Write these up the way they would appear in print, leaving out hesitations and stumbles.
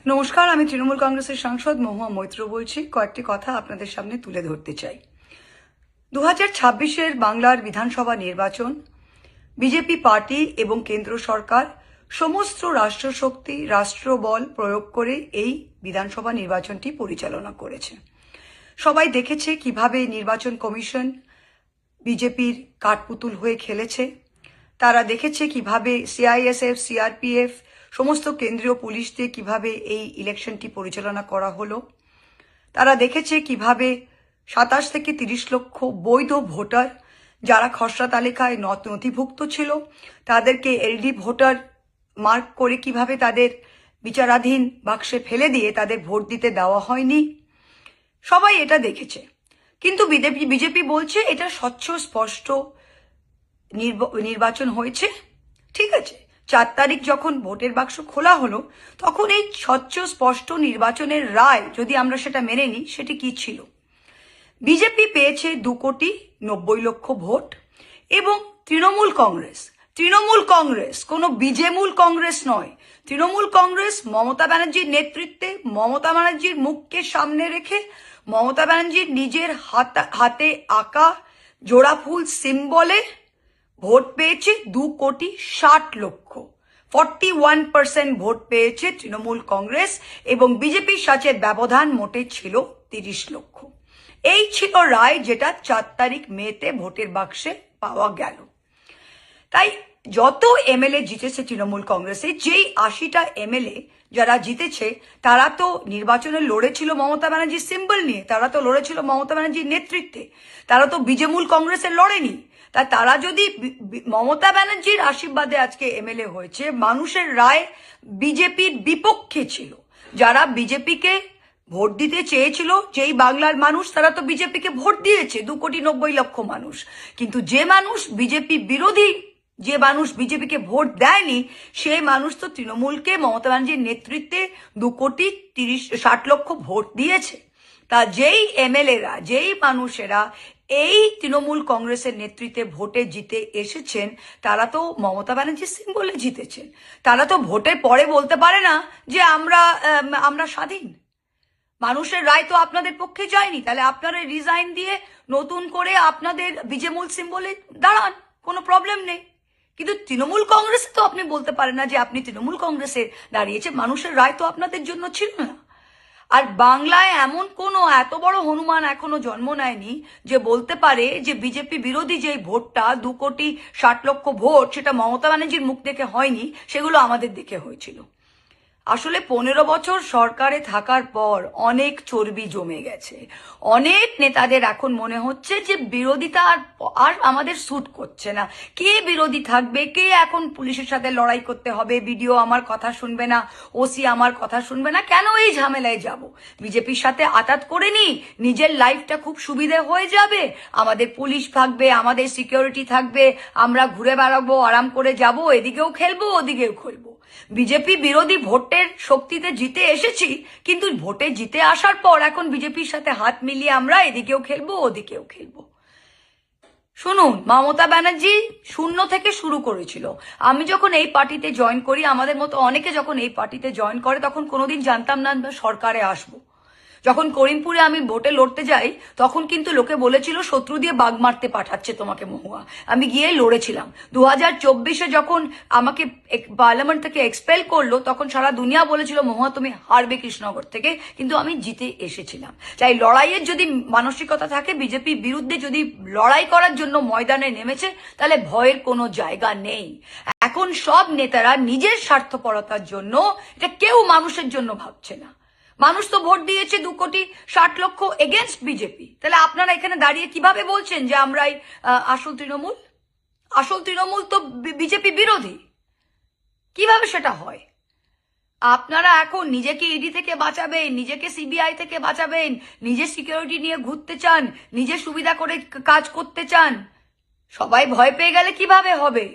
নমস্কার, আমি তৃণমূল কংগ্রেসের সাংসদ মহুয়া মৈত্র বলছি। কয়েকটি কথা আপনাদের সামনে তুলে ধরতে চাই। 2026-এর বাংলার বিধানসভা নির্বাচন বিজেপি পার্টি এবং কেন্দ্র সরকার সমস্ত রাষ্ট্রশক্তি রাষ্ট্রবল প্রয়োগ করে এই বিধানসভা নির্বাচনটি পরিচালনা করেছে। সবাই দেখেছে কিভাবে নির্বাচন কমিশন বিজেপির কাঠপুতুল হয়ে খেলেছে। তারা দেখেছে কিভাবে সিআইএসএফ, সিআরপিএফ, সমস্ত কেন্দ্রীয় পুলিশ দিয়ে কিভাবে এই ইলেকশনটি পরিচালনা করা হলো। তারা দেখেছে কিভাবে 27 থেকে 30 লক্ষ বৈধ ভোটার যারা খসড়া তালিকায় নথিভুক্ত ছিল তাদেরকে এলডি ভোটার মার্ক করে কিভাবে তাদের বিচারাধীন বাক্সে ফেলে দিয়ে তাদের ভোট দিতে দেওয়া হয়নি। সবাই এটা দেখেছে। কিন্তু বিজেপি বলছে এটা স্বচ্ছ স্পষ্ট নির্বাচন হয়েছে। ঠিক আছে, 4 তারিখ যখন ভোটের বাক্স খোলা হলো তখন এই স্বচ্ছ স্পষ্ট নির্বাচনের রায় যদি আমরা সেটা মেনে নিই, সেটি কি ছিল? বিজেপি পেয়েছে 2,90,00,000 ভোট এবং তৃণমূল কংগ্রেস কোনো বিজেমূল কংগ্রেস নয়। তৃণমূল কংগ্রেস মমতা ব্যানার্জির নেতৃত্বে, মমতা ব্যানার্জির মুখকে সামনে রেখে, মমতা ব্যানার্জির নিজের হাতে আঁকা জোড়া ফুল সিম্বলে ভোট পেয়েছে 2,60,00,000। 41% ভোট পেয়েছে তৃণমূল কংগ্রেস এবং বিজেপির সাথে ব্যবধান মোটে ছিল 30 লক্ষ। এই ছিল রায় যেটা 4 তারিখ মেতে ভোটের বাক্সে পাওয়া গেল। তাই যত এমএলএ জিতেছে তৃণমূল কংগ্রেসে, যেই 80টা এমএলএ যারা জিতেছে তারা তো নির্বাচনে লড়েছিল মমতা ব্যানার্জির সিম্বল নিয়ে, তারা তো লড়েছিল মমতা ব্যানার্জির নেতৃত্বে, তারা তো বিজেমূল কংগ্রেসে লড়েনি। তা তারা যদি মমতা ব্যানার্জির আশীর্বাদে আজকে এমএলএ হয়েছে, মানুষের রায় বিজেপির বিপক্ষে ছিল। যারা বিজেপিকে ভোট দিতে চেয়েছিল, যেই বাংলার মানুষ, তারা তো বিজেপিকে ভোট দিয়েছে, 2,90,00,000 মানুষ। কিন্তু যে মানুষ বিজেপি বিরোধী, যে মানুষ বিজেপিকে ভোট দেয়নি, সেই মানুষ তো তৃণমূলকে মমতা ব্যানার্জির নেতৃত্বে 2,60,00,000 ভোট দিয়েছে। তা যেই এমএলএরা, যেই মানুষেরা এই তৃণমূল কংগ্রেসের নেতৃত্বে ভোটে জিতে এসেছেন, তারা তো মমতা ব্যানার্জির সিম্বলে জিতেছেন। তারা তো ভোটের পরে বলতে পারে না যে আমরা স্বাধীন। মানুষের রায় তো আপনাদের পক্ষে যায়নি, তাহলে আপনারা রিজাইন দিয়ে নতুন করে আপনাদের বিজেমূল সিম্বলে দাঁড়ান, কোনো প্রবলেম নেই। কিন্তু তৃণমূল কংগ্রেসে তো আপনি বলতে পারেন না যে আপনি তৃণমূল কংগ্রেসে দাঁড়িয়েছে, মানুষের রায় তো আপনাদের জন্য ছিল না। আর বাংলায় এমন কোনো এত বড় হনুমান এখনো জন্ম নেয়নি যে বলতে পারে যে বিজেপি বিরোধী যে ভোটটা 2,60,00,000 ভোট, সেটা মমতা ব্যানার্জির মুখ দেখে হয়নি, সেগুলো আমাদের দেখে হয়েছিল। আসলে 15 বছর সরকারে থাকার পর অনেক চর্বি জমে গেছে। অনেক নেতাদের এখন মনে হচ্ছে যে বিরোধিতা আর আমাদের স্যুট করছে না। কে বিরোধী থাকবে, কে এখন পুলিশের সাথে লড়াই করতে হবে, বিডিও আমার কথা শুনবে না, ওসি আমার কথা শুনবে না, কেন এই ঝামেলায় যাব? বিজেপির সাথে আতাত করে নি, নিজের লাইফটা খুব সুবিধে হয়ে যাবে। আমাদের পুলিশ থাকবে, আমাদের সিকিউরিটি থাকবে, আমরা ঘুরে বেড়াবো, আরাম করে যাব, এদিকেও খেলবো ওদিকেও খেলবো। বিজেপি বিরোধী ভোটের শক্তিতে জিতে এসেছি, কিন্তু ভোটে জিতে আসার পর এখন বিজেপির সাথে হাত মিলিয়ে আমরা এদিকেও খেলবো ওদিকেও খেলবো। শুনুন, মমতা ব্যানার্জি 0 থেকে শুরু করেছিল। আমি যখন এই পার্টিতে জয়েন করি, আমাদের মতো অনেকে যখন এই পার্টিতে জয়েন করে, তখন কোনোদিন জানতাম না সরকারে আসবো। যখন করিমপুরে আমি ভোটে লড়তে যাই, তখন কিন্তু লোকে বলেছিল শত্রু দিয়ে বাঘ মারতে পাঠাচ্ছে তোমাকে মহুয়া। আমি গিয়ে লড়েছিলাম। 2024-এ যখন আমাকে পার্লামেন্ট থেকে এক্সপেল করলো, তখন সারা দুনিয়া বলেছিল মহুয়া তুমি হারবে কৃষ্ণনগর থেকে, কিন্তু আমি জিতে এসেছিলাম। তাই লড়াইয়ের যদি মানসিকতা থাকে, বিজেপির বিরুদ্ধে যদি লড়াই করার জন্য ময়দানে নেমেছে, তাহলে ভয়ের কোনো জায়গা নেই। এখন সব নেতারা নিজের স্বার্থপরতার জন্য, এটা কেউ মানুষের জন্য ভাবছে না। মানুষ তো ভোট দিয়েছে 2,60,00,000 এগেনস্ট বিজেপি। তাহলে আপনারা এখানে দাঁড়িয়ে কিভাবে বলছেন যে আমরাই আসল তৃণমূল? আসল তৃণমূল তো বিজেপি বিরোধী। কিভাবে সেটা হয়? আপনারা এখন নিজেকে ইডি থেকে বাঁচাবেন, নিজেকে সিবিআই থেকে বাঁচাবেন, নিজের সিকিউরিটি নিয়ে ঘুরতে চান, নিজের সুবিধা করে কাজ করতে চান। সবাই ভয় পেয়ে গেলে কিভাবে হবে?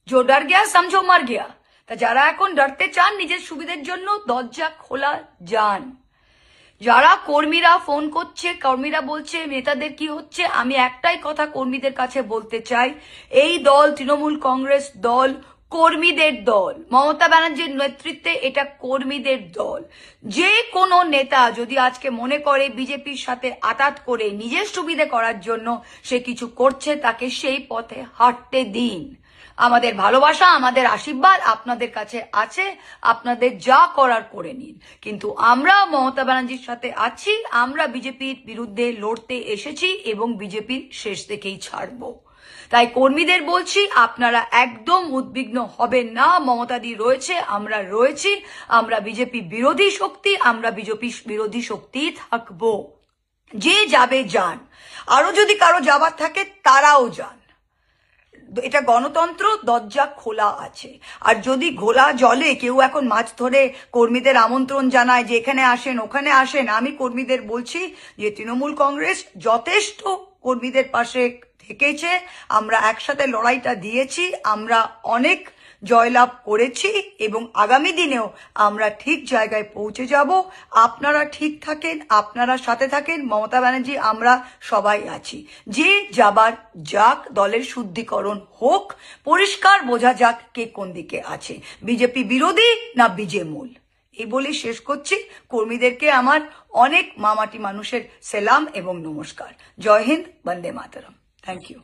জো ডর গিয়া সমঝো মর গিয়া। তা যারা এখন ডরতে চান নিজের সুবিধার জন্য, দরজা খোলা যান। যারা কর্মীরা ফোন করছে, কর্মীরা বলছে নেতাদের কি হচ্ছে, আমি একটাই কথা কর্মীদের কাছে বলতে চাই, এই দল তৃণমূল কংগ্রেস দল কর্মীদের দল, মমতা ব্যানার্জির নেতৃত্বে এটা কর্মীদের দল। যে কোনো নেতা যদি আজকে মনে করে বিজেপির সাথে আতাত করে নিজের সুবিধে করার জন্য সে কিছু করছে, তাকে সেই পথে হাঁটতে দিন। আমাদের ভালোবাসা, আমাদের আশীর্বাদ আপনাদের কাছে আছে, আপনাদের যা করার করে নিন। কিন্তু আমরা মমতা ব্যানার্জির সাথে আছি, আমরা বিজেপির বিরুদ্ধে লড়তে এসেছি এবং বিজেপির শেষ থেকেই ছাড়বো। তাই কর্মীদের বলছি, আপনারা একদম উদ্বিগ্ন হবেন না। মমতাদি রয়েছে, আমরা রয়েছি, আমরা বিজেপি বিরোধী শক্তি, আমরা বিজেপি বিরোধী শক্তি থাকবো। যে যাবে যান, আরো যদি কারো যাবার থাকে তারাও যান। এটা গণতন্ত্র, দরজা খোলা আছে। আর যদি ঘোলা জলে কেউ এখন মাছ ধরে কর্মীদের আমন্ত্রণ জানায় যে এখানে আসেন ওখানে আসেন, আমি কর্মীদের বলছি যে তৃণমূল কংগ্রেস যথেষ্ট কর্মীদের পাশে থেকেছে। আমরা একসাথে লড়াইটা দিয়েছি, আমরা অনেক জয়লাভ করেছি এবং আগামী দিনেও আমরা ঠিক জায়গায় পৌঁছে যাব। আপনারা ঠিক থাকেন, আপনারা সাথে থাকেন। মমতা ব্যানার্জি, আমরা সবাই আছি। যে যাবার যাক, দলের শুদ্ধিকরণ হোক, পরিষ্কার বোঝা যাক কে কোন দিকে আছে, বিজেপি বিরোধী না বিজেমূল। এই বলে শেষ করছি। কর্মীদেরকে আমার অনেক মামাটি মানুষের সেলাম এবং নমস্কার। জয় হিন্দ, বন্দে মাতরম। Thank you.